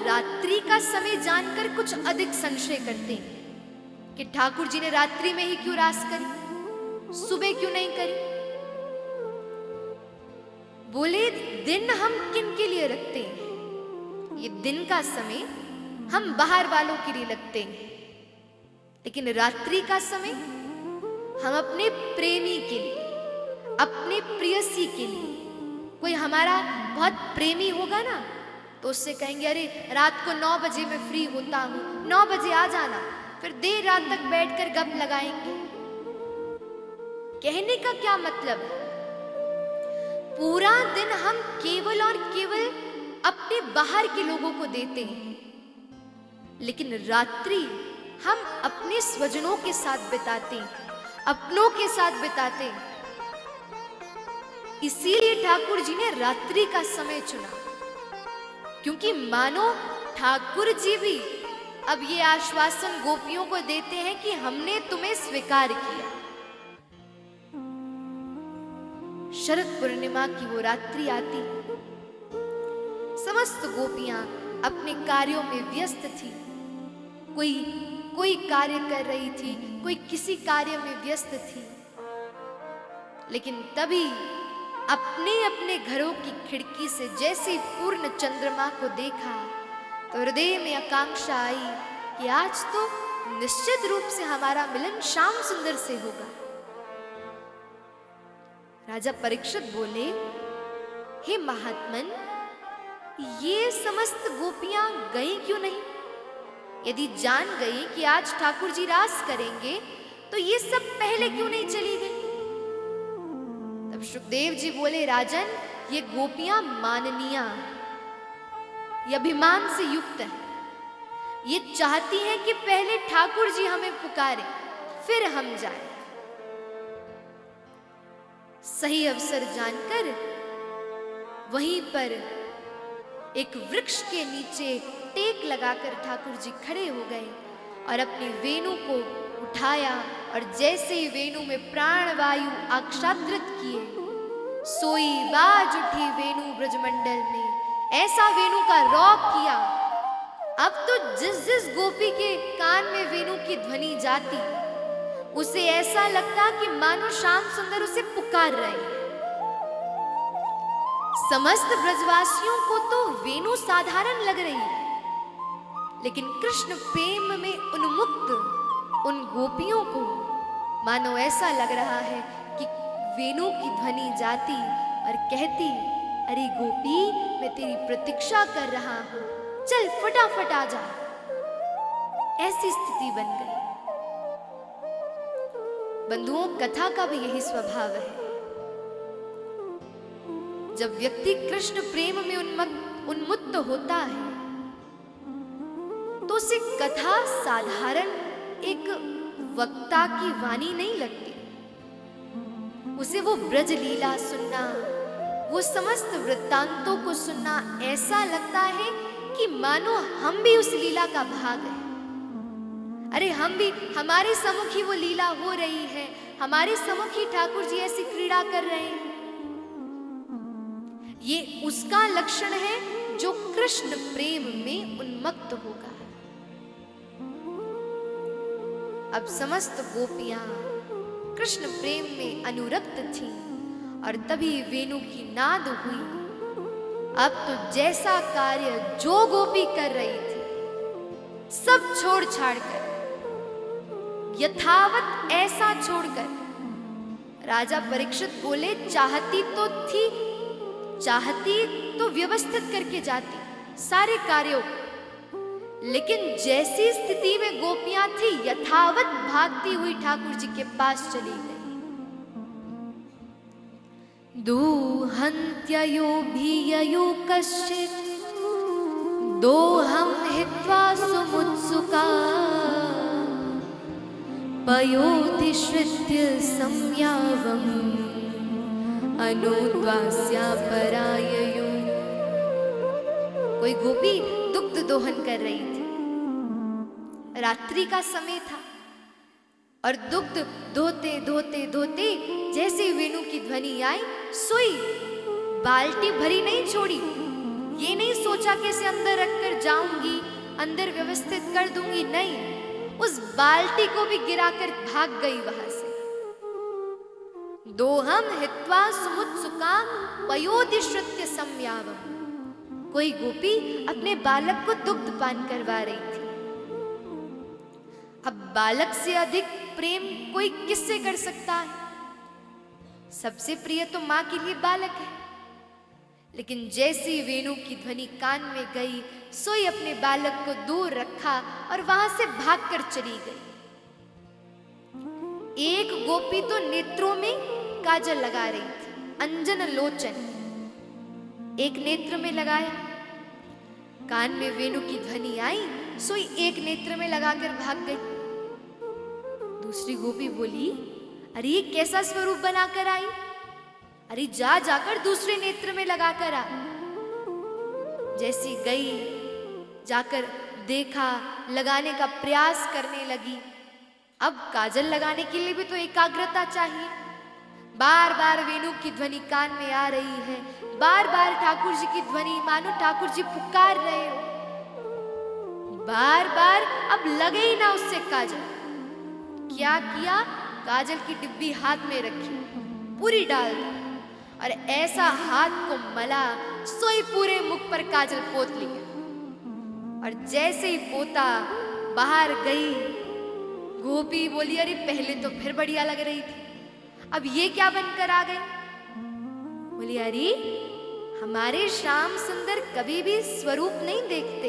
रात्रि का समय जानकर कुछ अधिक संशय करते हैं कि ठाकुर जी ने रात्रि में ही क्यों रास करी, सुबह क्यों नहीं करी। बोले दिन हम किन के लिए रखते हैं? ये दिन का समय हम बाहर वालों के लिए रखते हैं, लेकिन रात्रि का समय हम अपने प्रेमी के लिए, अपने प्रियसी के लिए। कोई हमारा बहुत प्रेमी होगा ना, तो उससे कहेंगे अरे रात को 9 बजे मैं फ्री होता हूं, 9 बजे आ जाना, फिर देर रात तक बैठकर गप लगाएंगे। कहने का क्या मतलब है? पूरा दिन हम केवल और केवल अपने बाहर के लोगों को देते हैं, लेकिन रात्रि हम अपने स्वजनों के साथ बिताते हैं, अपनों के साथ बिताते हैं। इसीलिए ठाकुर जी ने रात्रि का समय चुना, क्योंकि मानो ठाकुर जी भी अब ये आश्वासन गोपियों को देते हैं कि हमने तुम्हें स्वीकार किया। शरद पूर्णिमा की वो रात्रि आती, समस्त गोपियां अपने कार्यों में व्यस्त थी। कोई कार्य कर रही थी, कोई किसी कार्य में व्यस्त थी, लेकिन तभी अपने अपने घरों की खिड़की से जैसे पूर्ण चंद्रमा को देखा तो हृदय में आकांक्षा आई कि आज तो निश्चित रूप से हमारा मिलन श्याम सुंदर से होगा। राजा परीक्षित बोले, हे महात्मन, ये समस्त गोपियां गई क्यों नहीं? यदि जान गई कि आज ठाकुर जी रास करेंगे तो ये सब पहले क्यों नहीं चली गई? तब सुखदेव जी बोले, राजन, ये गोपियां माननीय, ये अभिमान से युक्त है। ये चाहती हैं कि पहले ठाकुर जी हमें पुकारें, फिर हम जाएं। सही अवसर जानकर वहीं पर एक वृक्ष के नीचे टेक लगाकर ठाकुर जी खड़े हो गए और अपनी वेणु को उठाया और जैसे ही वेणु में प्राण वायु आक्षाद्रित किए, सोई बाज उठी वेणु ब्रजमंडल में, ऐसा वेणु का रौब किया। अब तो जिस जिस गोपी के कान में वेणु की ध्वनि जाती, उसे ऐसा लगता कि मानो श्याम सुंदर उसे पुकार रहे हैं। समस्त ब्रजवासियों को तो वेणु साधारण लग रही है, लेकिन कृष्ण प्रेम में उन्मुक्त उन गोपियों को मानो ऐसा लग रहा है कि वेणु की ध्वनि जाती और कहती, अरे गोपी, मैं तेरी प्रतीक्षा कर रहा हूं, चल फटाफट आ जा। ऐसी स्थिति बन गई। बंधुओं, कथा का भी यही स्वभाव है। जब व्यक्ति कृष्ण प्रेम में उन्मुक्त होता है तो उसे कथा साधारण एक वक्ता की वाणी नहीं लगती। उसे वो ब्रज लीला सुनना, वो समस्त वृत्तांतों को सुनना ऐसा लगता है कि मानो हम भी उस लीला का भाग हैं। अरे हम भी, हमारे सम्मुख ही वो लीला हो रही है, हमारे सम्मुख ही ठाकुर जी ऐसी क्रीड़ा कर रहे हैं। ये उसका लक्षण है जो कृष्ण प्रेम में उन्मत्त होगा। अब समस्त गोपियां कृष्ण प्रेम में अनुरक्त थीं और तभी वेणु की नाद हुई। अब तो जैसा कार्य जो गोपी कर रही थी, सब छोड़ छाड़ कर, यथावत ऐसा छोड़कर, राजा परीक्षित बोले, चाहती तो व्यवस्थित करके जाती सारे कार्यों, लेकिन जैसी स्थिति में गोपियां थी, यथावत भागती हुई ठाकुर जी के पास चली गई। दोहन्त्ययो भिययो कश्चित् दोहं हित्वा सुमुत्सुका पयोधिश्रित्य संयावम् अनुद्वास्या पराययो। कोई गोपी दुग्ध दोहन कर रही थी। रात्रि का समय था और दुग्ध धोते धोते धोते जैसे वेणु की ध्वनि आई, सोई, बाल्टी भरी नहीं छोड़ी, ये नहीं सोचा कि इसे अंदर रखकर जाऊंगी, अंदर व्यवस्थित कर दूंगी, नहीं, उस बाल्टी को भी गिराकर भाग गई वहां से। दोहम हित्वा सुमुत्सुका पयोधिश्रुत्य संयावम। कोई गोपी अपने बालक को दुग्ध पान करवा रही थी। अब बालक से अधिक प्रेम कोई किससे कर सकता है? सबसे प्रिय तो मां के लिए बालक है। लेकिन जैसी वेणु की ध्वनि कान में गई, सोई अपने बालक को दूर रखा और वहां से भागकर चली गई। एक गोपी तो नेत्रों में काजल लगा रही थी, अंजन लोचन, एक नेत्र में लगाया। कान में वेणु की ध्वनि आई, सोई एक नेत्र में लगाकर भाग गई। दूसरी गोपी बोली, अरे ये कैसा स्वरूप बनाकर आई? अरे जा जाकर दूसरे नेत्र में लगाकर आ। जैसी गई, जाकर देखा, लगाने का प्रयास करने लगी। अब काजल लगाने के लिए भी तो एकाग्रता चाहिए। बार बार वेणु की ध्वनि कान में आ रही है, बार बार ठाकुर जी की ध्वनि, मानो ठाकुर जी पुकार रहे हो। बार बार अब लगे ही ना उससे काजल। क्या किया? काजल की डिब्बी हाथ में रखी, पूरी डाल दी और ऐसा हाथ को मला, सोई पूरे मुख पर काजल पोत लिया। और जैसे ही पोता, बाहर गई। गोपी बोली, अरे पहले तो फिर बढ़िया लग रही थी, अब ये क्या बनकर आ गई? बोली, अरे हमारे श्याम सुंदर कभी भी स्वरूप नहीं देखते,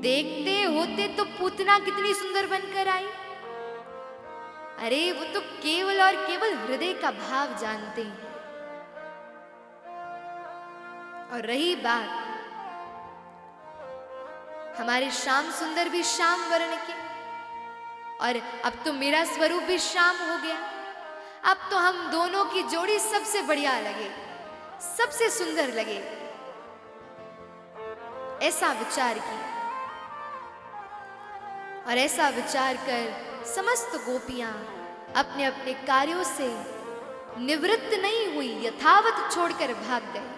देखते होते तो पूतना कितनी सुंदर बनकर आई। अरे वो तो केवल और केवल हृदय का भाव जानते हैं। और रही बात हमारे श्याम सुंदर भी श्याम वर्ण के, और अब तो मेरा स्वरूप भी श्याम हो गया। अब तो हम दोनों की जोड़ी सबसे बढ़िया लगे, सबसे सुंदर लगे। ऐसा विचार किया और ऐसा विचार कर समस्त गोपियां अपने अपने कार्यों से निवृत्त नहीं हुई, यथावत छोड़कर भाग गए।